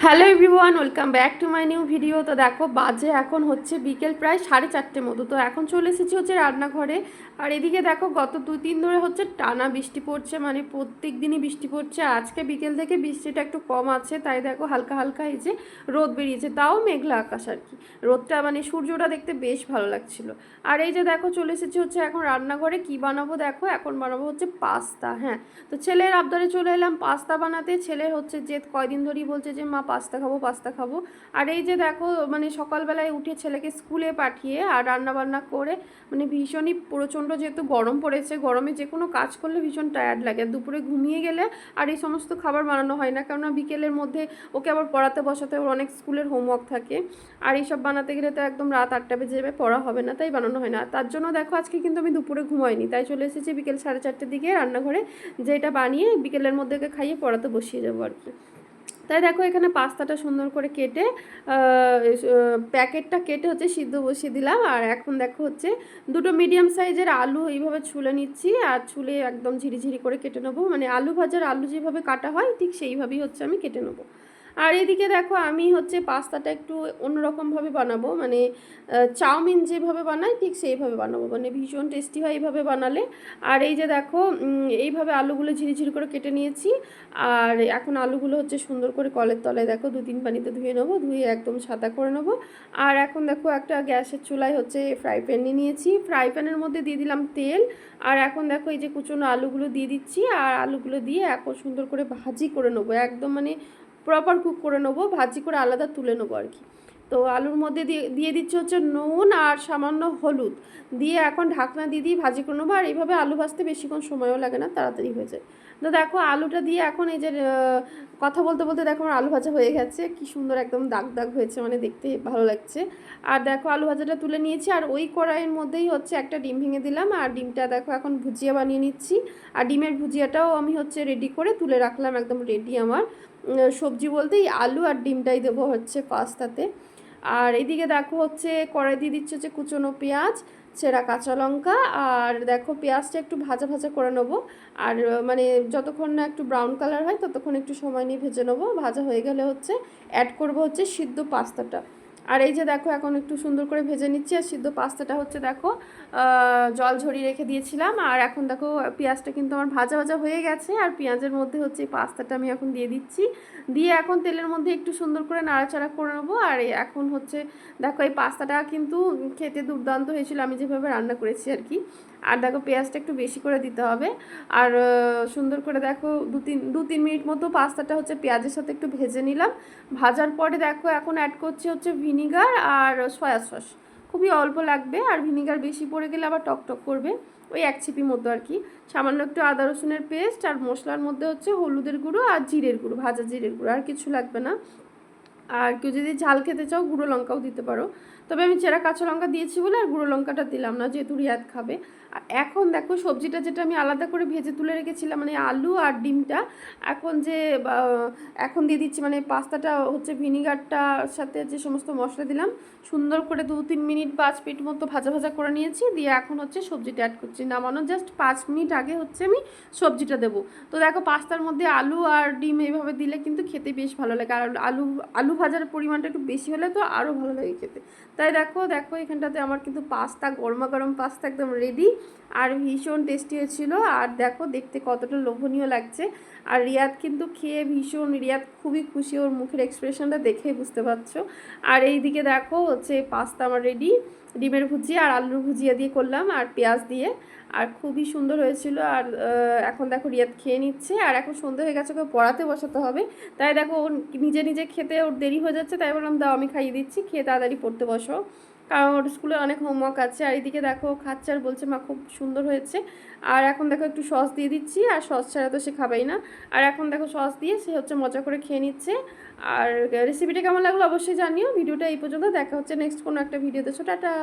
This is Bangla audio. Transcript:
Hello everyone, welcome back to my new video. তো দেখো বাজে এখন হচ্ছে বিকেল প্রায় 4:30 মতো। তো এখন চলে এসেছি হচ্ছে রান্নাঘরে। আর এদিকে দেখো গত 2-3 ধরে হচ্ছে টানা বৃষ্টি পড়ছে, মানে প্রত্যেক দিনই বৃষ্টি পড়ছে। আজকে বিকেল থেকে বৃষ্টিটা একটু কম আছে, তাই দেখো হালকা হালকা এই যে রোদ বেরিয়েছে, তাও মেঘলা আকাশ আর কি। রোদটা মানে সূর্যটা দেখতে বেশ ভালো লাগছিল। আর এই যে দেখো চলে এসেছি হচ্ছে এখন রান্নাঘরে। কি বানাবো দেখো, এখন বানাবো হচ্ছে পাস্তা। হ্যাঁ, তো ছেলের আবদারে চলে এলাম পাস্তা বানাতে। ছেলে হচ্ছে যে কয়দিন ধরেই বলছে যে মা পাস্তা খাবো পাস্তা খাবো। আর এই যে দেখো মানে সকালবেলায় উঠে ছেলেকে স্কুলে পাঠিয়ে আর রান্না বান্না করে মানে ভীষণই প্রচণ্ড, যেহেতু গরম পড়েছে, গরমে যে কোনো কাজ করলে ভীষণ টায়ার্ড লাগে। আর দুপুরে ঘুমিয়ে গেলে আর এই সমস্ত খাবার বানানো হয় না, কেননা বিকেলের মধ্যে ওকে আবার পড়াতে বসাতে, ওর অনেক স্কুলের হোমওয়ার্ক থাকে। আর এইসব বানাতে গেলে তো একদম রাত 8টা বেজে যাবে, পড়া হবে না, তাই বানানো হয় না। তার জন্য দেখো আজকে কিন্তু আমি দুপুরে ঘুমাইনি, তাই চলে এসেছি বিকেল 4:30টার দিকে রান্নাঘরে, যেটা বানিয়ে বিকেলের মধ্যে খাইয়ে পড়াতে বসিয়ে যাবো আর কি। তাই দেখো এখানে পাস্তাটা সুন্দর করে কেটে প্যাকেটটা কেটে হচ্ছে সিদ্ধ বসিয়ে দিলাম। আর এখন দেখো হচ্ছে দুটো মিডিয়াম সাইজের আলু এইভাবে ছুলে নিচ্ছি, আর ছুলে একদম ঝিরিঝিরি করে কেটে নেবো, মানে আলু ভাজার আলু যেভাবে কাটা হয় ঠিক সেইভাবেই হচ্ছে আমি কেটে নেবো। আর এদিকে দেখো আমি হচ্ছে পাস্তাটা একটু অন্যরকমভাবে বানাবো, মানে চাউমিন যেভাবে বানাই ঠিক সেইভাবে বানাবো, মানে ভীষণ টেস্টি হয় এইভাবে বানালে। আর এই যে দেখো এইভাবে আলুগুলো ঝিরিঝিরি করে কেটে নিয়েছি। আর এখন আলুগুলো হচ্ছে সুন্দর করে কলের তলায় দেখো 2-3 পানিতে ধুয়ে নেবো, ধুয়ে একদম সাদা করে নেবো। আর এখন দেখো একটা গ্যাসের চুলায় হচ্ছে ফ্রাই প্যান নিয়ে নিয়েছি, ফ্রাই প্যানের মধ্যে দিয়ে দিলাম তেল। আর এখন দেখো এই যে কুচনো আলুগুলো দিয়ে দিচ্ছি, আর আলুগুলো দিয়ে এখন সুন্দর করে ভাজি করে নেবো, একদম মানে প্রপার কুক করে নেবো, ভাজি করে আলাদা তুলে নেবো আর কি। তো আলুর মধ্যে দিয়ে দিয়ে দিচ্ছি হচ্ছে নুন আর সামান্য হলুদ দিয়ে এখন ঢাকনা দিয়ে ভাজি করে নেবো। আর এইভাবে আলু ভাজতে বেশিক্ষণ সময়ও লাগে না, তাড়াতাড়ি হয়ে যায়। তো দেখো আলুটা দিয়ে এখন এই যে কথা বলতে বলতে দেখো আমার আলু ভাজা হয়ে গেছে, কি সুন্দর একদম দাগ দাগ হয়েছে, মানে দেখতে ভালো লাগছে। আর দেখো আলু ভাজাটা তুলে নিয়েছি, আর ওই কড়াইয়ের মধ্যেই হচ্ছে একটা ডিম ভেঙে দিলাম, আর ডিমটা দেখো এখন ভুজিয়া বানিয়ে নিচ্ছি। আর ডিমের ভুজিয়াটাও আমি হচ্ছে রেডি করে তুলে রাখলাম, একদম রেডি আমার। সবজি বলতে এই আলু আর ডিমটাই দেবো হচ্ছে পাস্তাতে। আর এদিকে দেখো হচ্ছে কড়াই দিয়ে দিচ্ছে হচ্ছে কুচনো পেঁয়াজ, ছেঁড়া কাঁচা লঙ্কা। আর দেখো পেঁয়াজটা একটু ভাজা ভাজা করে নেবো, আর মানে যতক্ষণ না একটু ব্রাউন কালার হয় ততক্ষণ একটু সময় নিয়ে ভেজে নেবো। ভাজা হয়ে গেলে হচ্ছে অ্যাড করবো হচ্ছে সিদ্ধ পাস্তাটা। আর এই যে দেখো এখন একটু সুন্দর করে ভেজে নিচ্ছি, আর সিদ্ধ পাস্তাটা হচ্ছে দেখো জল ঝরিয়ে রেখে দিয়েছিলাম। আর এখন দেখো পেঁয়াজটা কিন্তু আমার ভাজা ভাজা হয়ে গেছে, আর পেঁয়াজের মধ্যে হচ্ছে এই পাস্তাটা আমি এখন দিয়ে দিচ্ছি। দিয়ে এখন তেলের মধ্যে একটু সুন্দর করে নাড়াচাড়া করে নেবো। আর এখন হচ্ছে দেখো এই পাস্তাটা কিন্তু খেতে দুর্দান্ত হয়েছিল, আমি যেভাবে রান্না করেছি আর কি। আর দেখো পেঁয়াজটা একটু বেশি করে দিতে হবে। আর সুন্দর করে দেখো 2-3 মিনিট মতো পাস্তাটা হচ্ছে পেঁয়াজের সাথে একটু ভেজে নিলাম। ভাজার পরে দেখো এখন অ্যাড করছি হচ্ছে ভিনিগার আর সয়া সস, খুবই অল্প লাগবে। আর ভিনিগার বেশি পড়ে গেলে আবার টকটক করবে, ওই 1 চিপি মতো আর কি। সামান্য একটু আদা রসুনের পেস্ট, আর মশলার মধ্যে হচ্ছে হলুদের গুঁড়ো আর জিরের গুঁড়ো, ভাজা জিরের গুঁড়ো, আর কিছু লাগবে না। আর কেউ যদি ঝাল খেতে চাও গুঁড়ো লঙ্কাও দিতে পারো, তবে আমি চেরা কাঁচা লঙ্কা দিয়েছি বলে আর গুঁড়ো লঙ্কাটা দিলাম না, যেহেতু রিয়াদ খাবে। আর এখন দেখো সবজিটা যেটা আমি আলাদা করে ভেজে তুলে রেখেছিলাম, মানে আলু আর ডিমটা, এখন যে এখন দিয়ে দিচ্ছি, মানে পাস্তাটা হচ্ছে ভিনিগারটার সাথে যে সমস্ত মশলা দিলাম সুন্দর করে 2-3 মিনিট 5 মিনিট মতো ভাজা ভাজা করে নিয়েছি। দিয়ে এখন হচ্ছে সবজিটা অ্যাড করছি, নামানো জাস্ট 5 মিনিট আগে হচ্ছে আমি সবজিটা দেবো। তো দেখো পাস্তার মধ্যে আলু আর ডিম এইভাবে দিলে কিন্তু খেতে বেশ ভালো লাগে, আর আলু আলু ভাজার পরিমাণটা একটু বেশি হলে তো আরও ভালো লাগে খেতে। তাই দেখো দেখো এখানটাতে আমার কিন্তু পাস্তা, গরমা গরম পাস্তা একদম রেডি, আর ভীষণ টেস্টি হয়েছিল। আর দেখো দেখতে কতটা লোভনীয় লাগছে। আর রিয়াদ কিন্তু খেয়ে ভীষণ, রিয়াদ খুবই খুশি, ওর মুখের এক্সপ্রেশনটা দেখেই বুঝতে পারছো। আর এই দিকে দেখো হচ্ছে পাস্তা আমার রেডি, ডিমের ভুজিয়া আর আলুর ভুজিয়া দিয়ে করলাম আর পেঁয়াজ দিয়ে, আর খুবই সুন্দর হয়েছিল। আর এখন দেখো রিয়াদ খেয়ে নিচ্ছে, আর এখন সন্ধ্যা হয়ে গেছে, ওকে পড়াতে বসাতে হবে। তাই দেখো ওর নিজে নিজে খেতে ওর দেরি হয়ে যাচ্ছে, তাই বললাম দাও আমি খাইয়ে দিচ্ছি, খেয়ে তাড়াতাড়ি পড়তে বসো, কারণ ওর স্কুলে অনেক হোমওয়ার্ক আছে। আর এদিকে দেখো খাচ্ছে আর বলছে মা খুব সুন্দর হয়েছে। আর এখন দেখো একটু সস দিয়ে দিচ্ছি, আর সস ছাড়া তো সে খাবেই না। আর এখন দেখো সস দিয়ে সে হচ্ছে মজা করে খেয়ে নিচ্ছে। আর রেসিপিটা কেমন লাগলো অবশ্যই জানিও। ভিডিওটা এই পর্যন্ত, দেখা হচ্ছে নেক্সট কোনো একটা ভিডিওতে। টাটা।